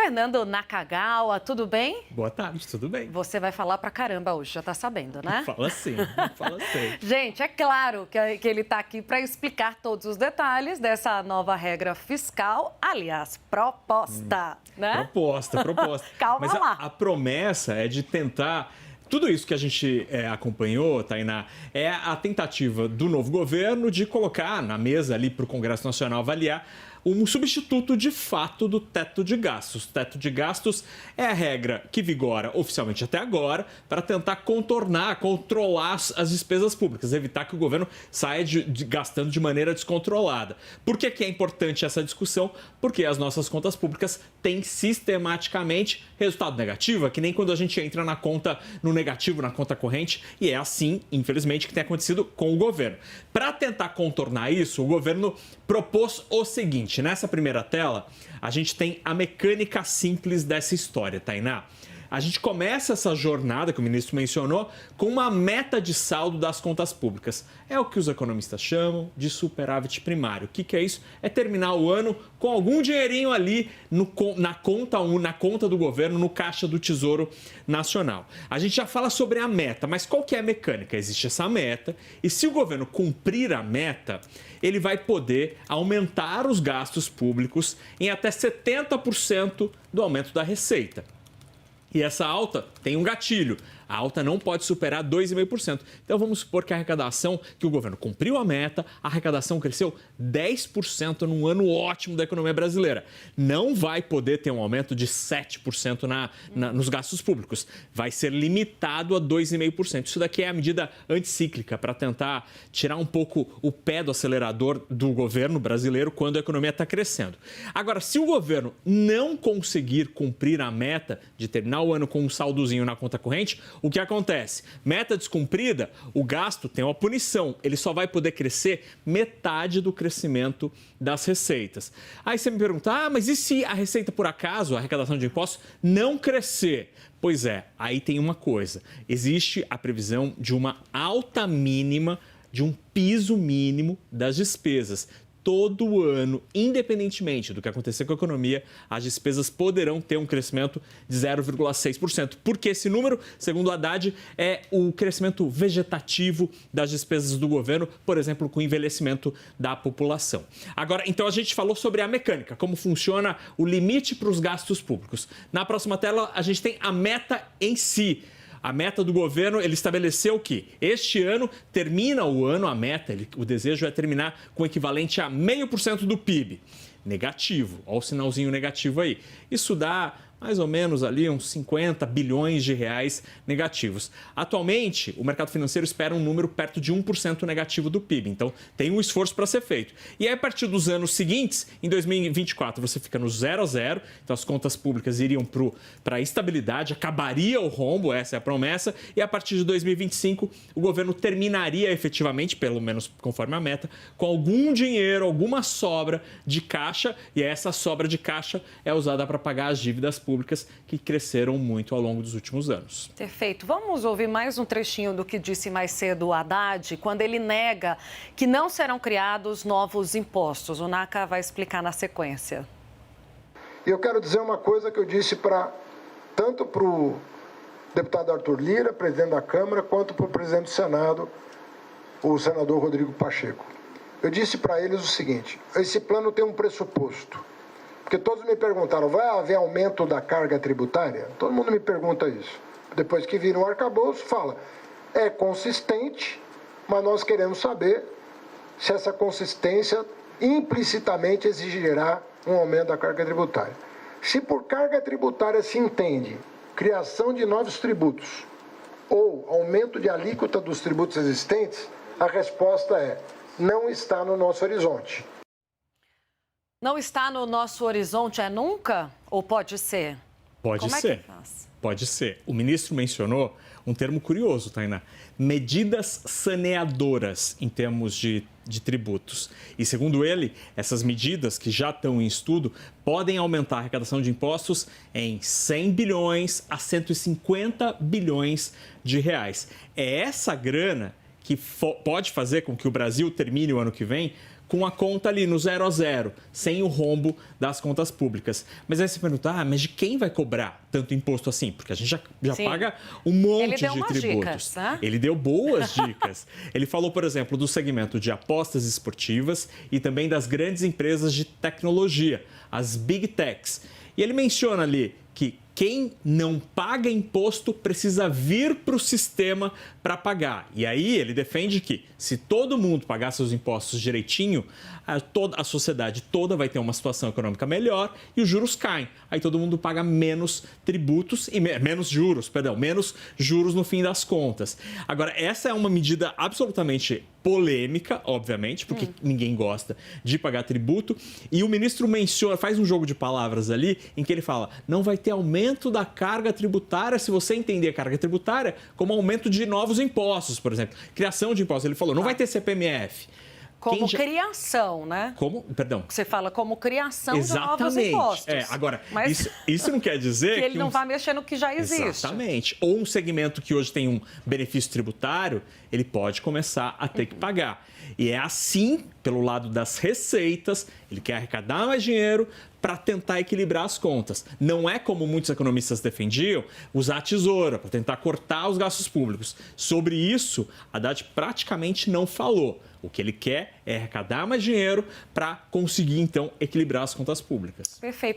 Fernando Nakagawa, tudo bem? Boa tarde, tudo bem? Você vai falar pra caramba hoje, já tá sabendo, né? Fala sim, fala sim. Gente, é claro que ele tá aqui para explicar todos os detalhes dessa nova regra fiscal, aliás, proposta, né? Proposta. Calma Mas lá. a promessa é de tentar... Tudo isso que a gente acompanhou, Tainá, é a tentativa do novo governo de colocar na mesa ali para o Congresso Nacional avaliar um substituto de fato do teto de gastos. O teto de gastos é a regra que vigora oficialmente até agora para tentar controlar as despesas públicas, evitar que o governo saia gastando de maneira descontrolada. Por que é importante essa discussão? Porque as nossas contas públicas têm sistematicamente resultado negativo, é que nem quando a gente entra na conta no negativo, na conta corrente, e é assim, infelizmente, que tem acontecido com o governo. Para tentar contornar isso, o governo propôs o seguinte: nessa primeira tela, a gente tem a mecânica simples dessa história, Tainá. A gente começa essa jornada, que o ministro mencionou, com uma meta de saldo das contas públicas. É o que os economistas chamam de superávit primário. O que é isso? É terminar o ano com algum dinheirinho ali na conta do governo, no caixa do Tesouro Nacional. A gente já fala sobre a meta, mas qual que é a mecânica? Existe essa meta e se o governo cumprir a meta, ele vai poder aumentar os gastos públicos em até 70% do aumento da receita. E essa alta tem um gatilho. A alta não pode superar 2,5%. Então vamos supor que a arrecadação, que o governo cumpriu a meta, a arrecadação cresceu 10% num ano ótimo da economia brasileira. Não vai poder ter um aumento de 7% nos gastos públicos. Vai ser limitado a 2,5%. Isso daqui é a medida anticíclica para tentar tirar um pouco o pé do acelerador do governo brasileiro quando a economia está crescendo. Agora, se o governo não conseguir cumprir a meta de terminar o ano com um saldozinho na conta corrente, o que acontece? Meta descumprida, o gasto tem uma punição. Ele só vai poder crescer metade do crescimento das receitas. Aí você me pergunta, mas e se a receita, por acaso, a arrecadação de impostos, não crescer? Pois é, aí tem uma coisa. Existe a previsão de uma alta mínima, de um piso mínimo das despesas. Todo ano, independentemente do que acontecer com a economia, as despesas poderão ter um crescimento de 0,6%. Porque esse número, segundo o Haddad, é o crescimento vegetativo das despesas do governo, por exemplo, com o envelhecimento da população. Agora, então a gente falou sobre a mecânica, como funciona o limite para os gastos públicos. Na próxima tela, a gente tem a meta em si. A meta do governo, ele estabeleceu que este ano termina o ano, a meta, o desejo é terminar com o equivalente a 0,5% do PIB. Negativo, olha o sinalzinho negativo aí. Isso dá mais ou menos ali uns 50 bilhões de reais negativos. Atualmente, o mercado financeiro espera um número perto de 1% negativo do PIB, então tem um esforço para ser feito. E aí, a partir dos anos seguintes, em 2024, você fica no 0 a 0, então as contas públicas iriam para a estabilidade, acabaria o rombo, essa é a promessa, e a partir de 2025, o governo terminaria efetivamente, pelo menos conforme a meta, com algum dinheiro, alguma sobra de caixa, e essa sobra de caixa é usada para pagar as dívidas públicas que cresceram muito ao longo dos últimos anos. Perfeito. Vamos ouvir mais um trechinho do que disse mais cedo o Haddad, quando ele nega que não serão criados novos impostos. O Naka vai explicar na sequência. E eu quero dizer uma coisa que eu disse tanto para o deputado Arthur Lira, presidente da Câmara, quanto para o presidente do Senado, o senador Rodrigo Pacheco. Eu disse para eles o seguinte: esse plano tem um pressuposto. Porque todos me perguntaram, vai haver aumento da carga tributária? Todo mundo me pergunta isso. Depois que vira um arcabouço, fala, é consistente, mas nós queremos saber se essa consistência implicitamente exigirá um aumento da carga tributária. Se por carga tributária se entende criação de novos tributos ou aumento de alíquota dos tributos existentes, a resposta é, não está no nosso horizonte. Não está no nosso horizonte, é nunca? Ou pode ser? Pode ser. É que faz? Pode ser. O ministro mencionou um termo curioso, Tainá. Medidas saneadoras em termos de tributos. E, segundo ele, essas medidas que já estão em estudo podem aumentar a arrecadação de impostos em 100 bilhões a 150 bilhões de reais. É essa grana que pode fazer com que o Brasil termine o ano que vem com a conta ali no 0 a 0, sem o rombo das contas públicas. Mas aí você pergunta, mas de quem vai cobrar tanto imposto assim? Porque a gente já paga um monte de tributos. Dicas, né? Ele deu boas dicas. Ele falou, por exemplo, do segmento de apostas esportivas e também das grandes empresas de tecnologia, as Big Techs. E ele menciona ali que quem não paga imposto precisa vir para o sistema para pagar. E aí ele defende que se todo mundo pagar seus impostos direitinho, a sociedade toda vai ter uma situação econômica melhor e os juros caem. Aí todo mundo paga menos tributos e menos juros no fim das contas. Agora, essa é uma medida absolutamente polêmica, obviamente, porque ninguém gosta de pagar tributo. E o ministro faz um jogo de palavras ali em que ele fala, não vai ter aumento da carga tributária se você entender a carga tributária como aumento de novos impostos, por exemplo. Criação de impostos. Ele falou, não vai ter CPMF. Como criação, né? Como? Perdão. Você fala como criação Exatamente. de novos impostos. Agora, mas isso não quer dizer que ele não vai mexer no que já existe. Exatamente. Ou um segmento que hoje tem um benefício tributário, ele pode começar a ter que pagar. E é assim, pelo lado das receitas, ele quer arrecadar mais dinheiro para tentar equilibrar as contas. Não é como muitos economistas defendiam, usar a tesoura para tentar cortar os gastos públicos. Sobre isso, Haddad praticamente não falou. O que ele quer é arrecadar mais dinheiro para conseguir, então, equilibrar as contas públicas. Perfeito.